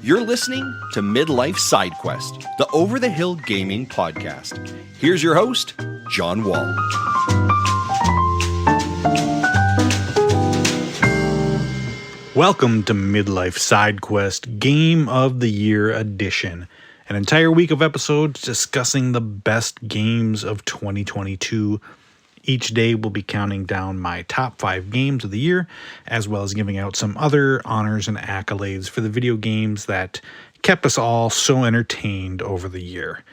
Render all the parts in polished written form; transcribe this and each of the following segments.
You're listening to Midlife Side Quest, the Over the Hill Gaming Podcast. Here's your host, John Wall. Welcome to Midlife Side Quest Game of the Year Edition, an entire week of episodes discussing the best games of 2022. Each day we'll be counting down my top 5 games of the year, as well as giving out some other honors and accolades for the video games that kept us all so entertained over the year.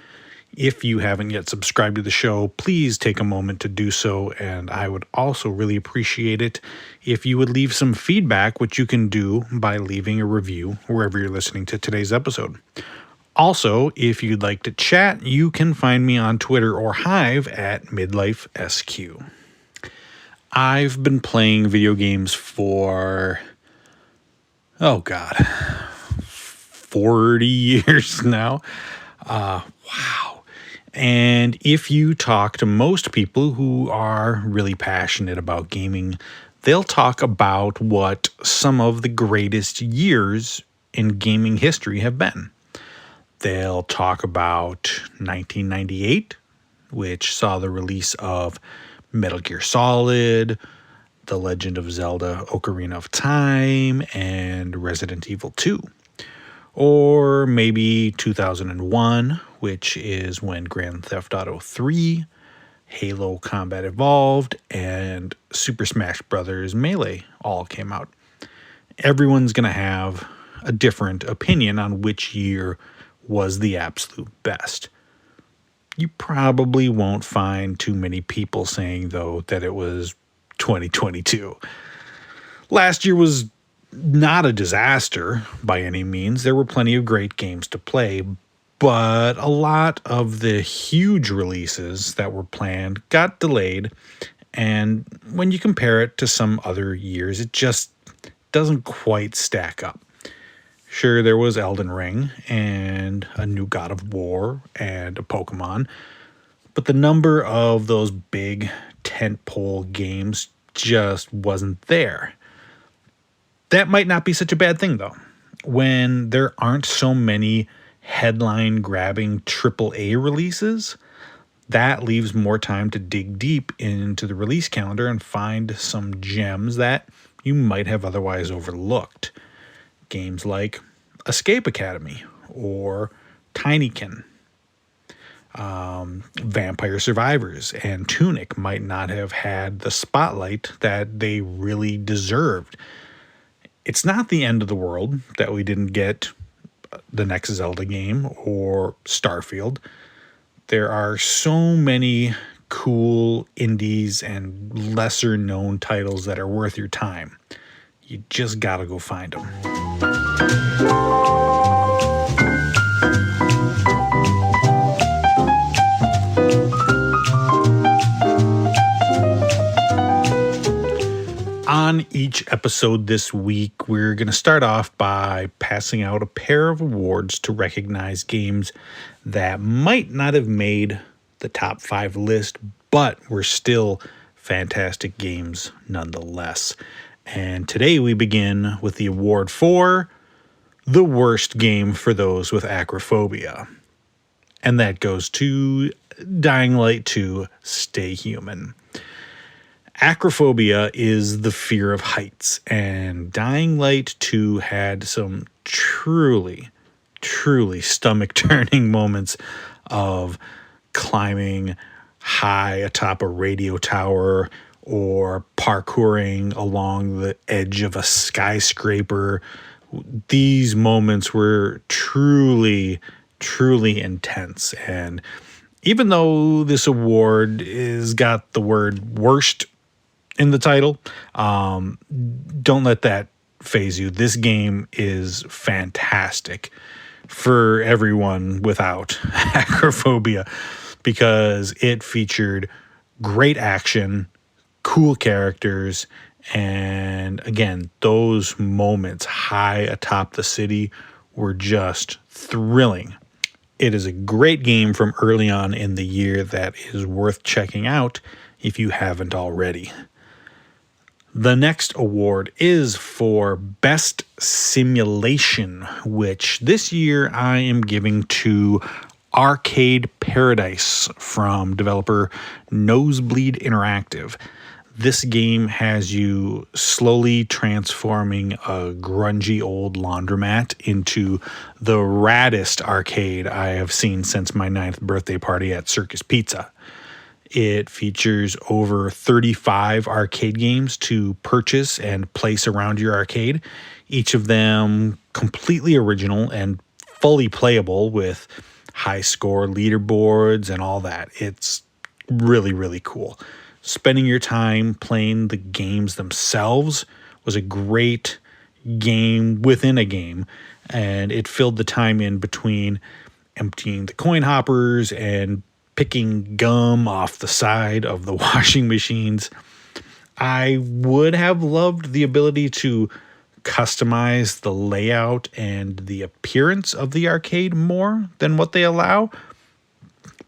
If you haven't yet subscribed to the show, please take a moment to do so, and I would also really appreciate it if you would leave some feedback, which you can do by leaving a review wherever you're listening to today's episode. Also, if you'd like to chat, you can find me on Twitter or Hive at MidlifeSQ. I've been playing video games for, 40 years now. Wow. And if you talk to most people who are really passionate about gaming, they'll talk about what some of the greatest years in gaming history have been. They'll talk about 1998, which saw the release of Metal Gear Solid, The Legend of Zelda: Ocarina of Time, and Resident Evil 2. Or maybe 2001, which is when Grand Theft Auto 3, Halo Combat Evolved, and Super Smash Bros. Melee all came out. Everyone's going to have a different opinion on which year was the absolute best. You probably won't find too many people saying, though, that it was 2022. Last year was not a disaster by any means. There were plenty of great games to play, but a lot of the huge releases that were planned got delayed, and when you compare it to some other years, it just doesn't quite stack up. Sure, there was Elden Ring and a new God of War and a Pokemon, but the number of those big tentpole games just wasn't there. That might not be such a bad thing, though. When there aren't so many headline-grabbing AAA releases, that leaves more time to dig deep into the release calendar and find some gems that you might have otherwise overlooked. Games like Escape Academy or Tinykin, Vampire Survivors, and Tunic might not have had the spotlight that they really deserved. It's not the end of the world that we didn't get the next Zelda game or Starfield. There are so many cool indies and lesser known titles that are worth your time. You just gotta go find them. On each episode this week, we're going to start off by passing out a pair of awards to recognize games that might not have made the top 5 list, but were still fantastic games nonetheless. And today we begin with the award for the worst game for those with acrophobia. And that goes to Dying Light 2: Stay Human. Acrophobia is the fear of heights, and Dying Light 2 had some truly stomach-turning moments of climbing high atop a radio tower or parkouring along the edge of a skyscraper. These moments were truly intense, and even though this award is got the word worst in the title, don't let that phase you. This game is fantastic for everyone without acrophobia because it featured great action, cool characters, and again, those moments high atop the city were just thrilling. It is a great game from early on in the year that is worth checking out if you haven't already. The next award is for Best Simulation, which this year I am giving to Arcade Paradise from developer Nosebleed Interactive. This game has you slowly transforming a grungy old laundromat into the raddest arcade I have seen since my 9th birthday party at Circus Pizza. It features over 35 arcade games to purchase and place around your arcade, each of them completely original and fully playable with high score leaderboards and all that. It's really, really cool. Spending your time playing the games themselves was a great game within a game, and it filled the time in between emptying the coin hoppers and picking gum off the side of the washing machines. I would have loved the ability to customize the layout and the appearance of the arcade more than what they allow,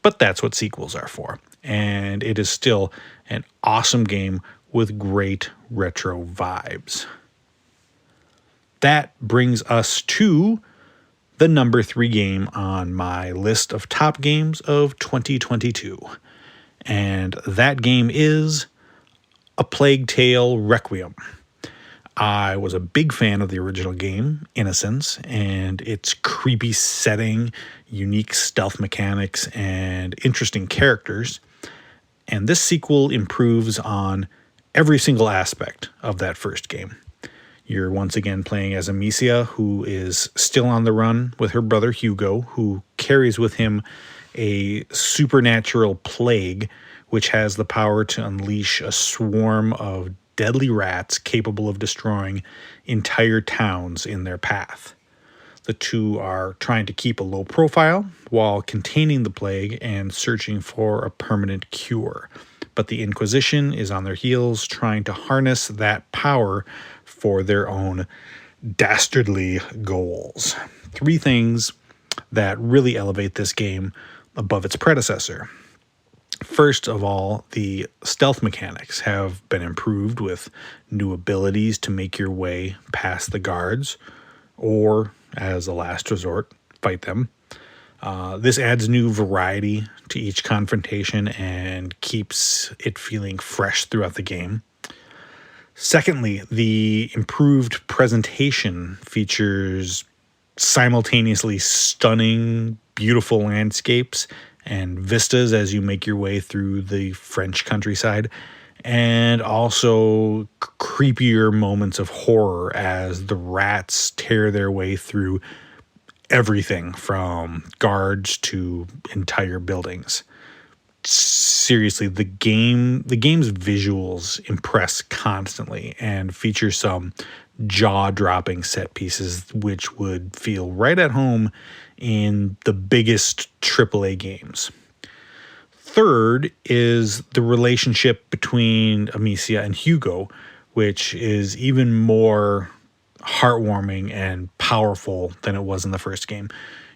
but that's what sequels are for. And it is still an awesome game with great retro vibes. That brings us to the number 3 game on my list of top games of 2022. And that game is A Plague Tale Requiem. I was a big fan of the original game, Innocence, and its creepy setting, unique stealth mechanics, and interesting characters. And this sequel improves on every single aspect of that first game. You're once again playing as Amicia, who is still on the run with her brother Hugo, who carries with him a supernatural plague, which has the power to unleash a swarm of deadly rats capable of destroying entire towns in their path. The two are trying to keep a low profile while containing the plague and searching for a permanent cure. But the Inquisition is on their heels, trying to harness that power for their own dastardly goals. 3 things that really elevate this game above its predecessor. First of all, the stealth mechanics have been improved with new abilities to make your way past the guards, or, as a last resort, fight them. This adds new variety to each confrontation and keeps it feeling fresh throughout the game. Secondly, the improved presentation features simultaneously stunning, beautiful landscapes and vistas as you make your way through the French countryside, and also creepier moments of horror as the rats tear their way through everything from guards to entire buildings. Seriously, the game's visuals impress constantly and feature some jaw-dropping set pieces which would feel right at home in the biggest AAA games. Third is the relationship between Amicia and Hugo, which is even more heartwarming and powerful than it was in the first game.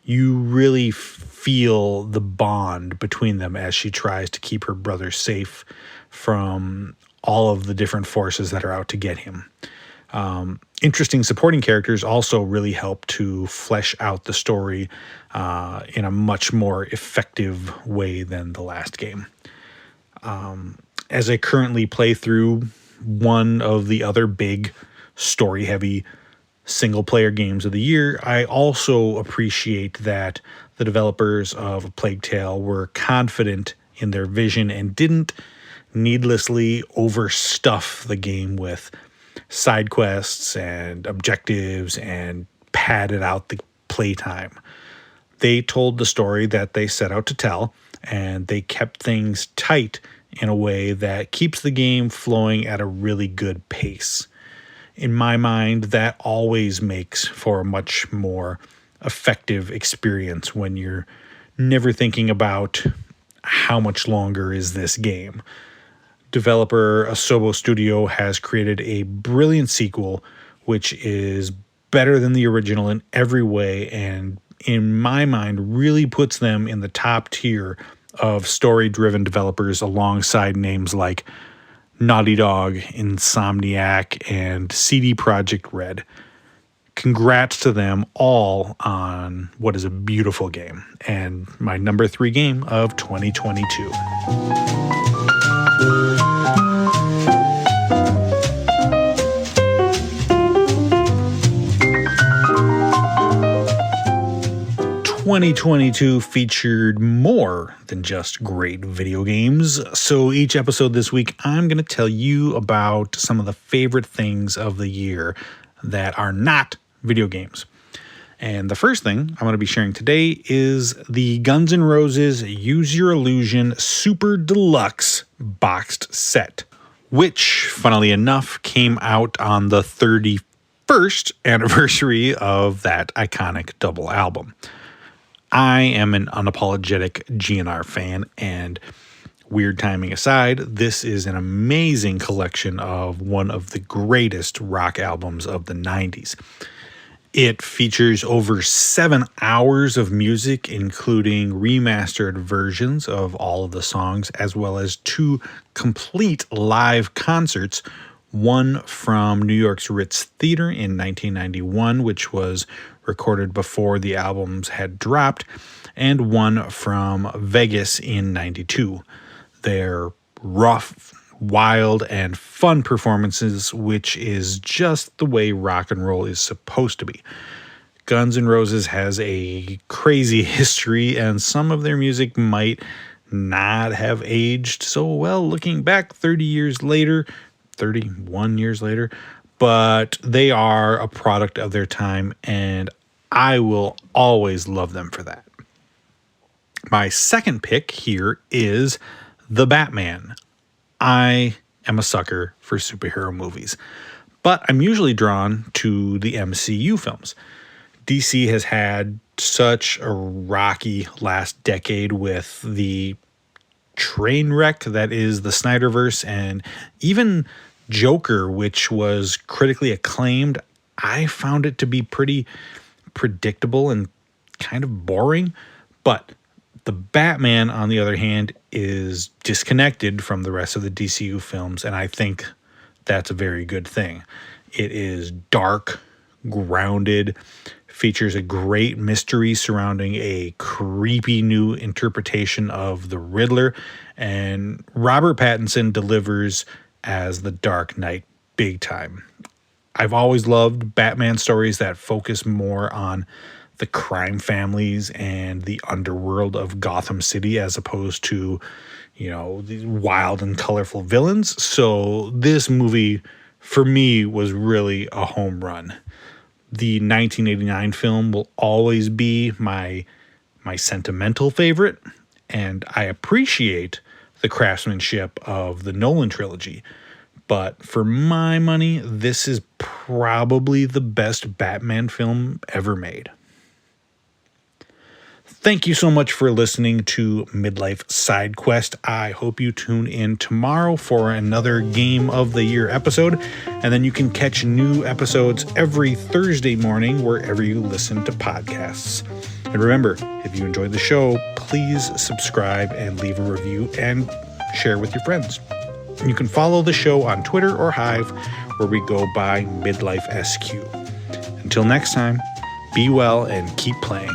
You really feel the bond between them as she tries to keep her brother safe from all of the different forces that are out to get him. Interesting supporting characters also really help to flesh out the story in a much more effective way than the last game. As I currently play through one of the other big story-heavy single-player games of the year, I also appreciate that the developers of A Plague Tale were confident in their vision and didn't needlessly overstuff the game with side quests and objectives and padded out the playtime. They told the story that they set out to tell, and they kept things tight in a way that keeps the game flowing at a really good pace. In my mind, that always makes for a much more effective experience when you're never thinking about how much longer is this game. Developer Asobo Studio has created a brilliant sequel which is better than the original in every way, and in my mind really puts them in the top tier of story-driven developers alongside names like Naughty Dog, Insomniac, and CD Projekt Red. Congrats to them all on what is a beautiful game, and my number 3 game of 2022. "2022 featured more than just great video games. So each episode this week, I'm going to tell you about some of the favorite things of the year that are not video games. And the first thing I'm going to be sharing today is the Guns N' Roses Use Your Illusion Super Deluxe boxed set, which, funnily enough, came out on the 31st anniversary of that iconic double album. I am an unapologetic GNR fan, and weird timing aside, this is an amazing collection of one of the greatest rock albums of the 90s. It features over 7 hours of music, including remastered versions of all of the songs, as well as 2 complete live concerts, one from New York's Ritz Theater in 1991, which was recorded before the albums had dropped, and one from Vegas in 92. They're rough, wild, and fun performances, which is just the way rock and roll is supposed to be. Guns N' Roses has a crazy history, and some of their music might not have aged so well looking back 31 years later, but they are a product of their time, and I will always love them for that. My second pick here is The Batman. I am a sucker for superhero movies, but I'm usually drawn to the MCU films. DC has had such a rocky last decade with the train wreck that is the Snyderverse, and even Joker, which was critically acclaimed. I found it to be pretty predictable and kind of boring, but the Batman, on the other hand, is disconnected from the rest of the DCU films, and I think that's a very good thing. It is dark, grounded, features a great mystery surrounding a creepy new interpretation of the Riddler, and Robert Pattinson delivers as the Dark Knight big time. I've always loved Batman stories that focus more on the crime families and the underworld of Gotham City as opposed to, these wild and colorful villains. So this movie, for me, was really a home run. The 1989 film will always be my sentimental favorite, and I appreciate the craftsmanship of the Nolan trilogy. But for my money, this is probably the best Batman film ever made. Thank you so much for listening to Midlife Side Quest. I hope you tune in tomorrow for another Game of the Year episode, and then you can catch new episodes every Thursday morning wherever you listen to podcasts. And remember, if you enjoyed the show, please subscribe and leave a review and share with your friends. You can follow the show on Twitter or Hive, where we go by Midlife SQ. Until next time, be well and keep playing.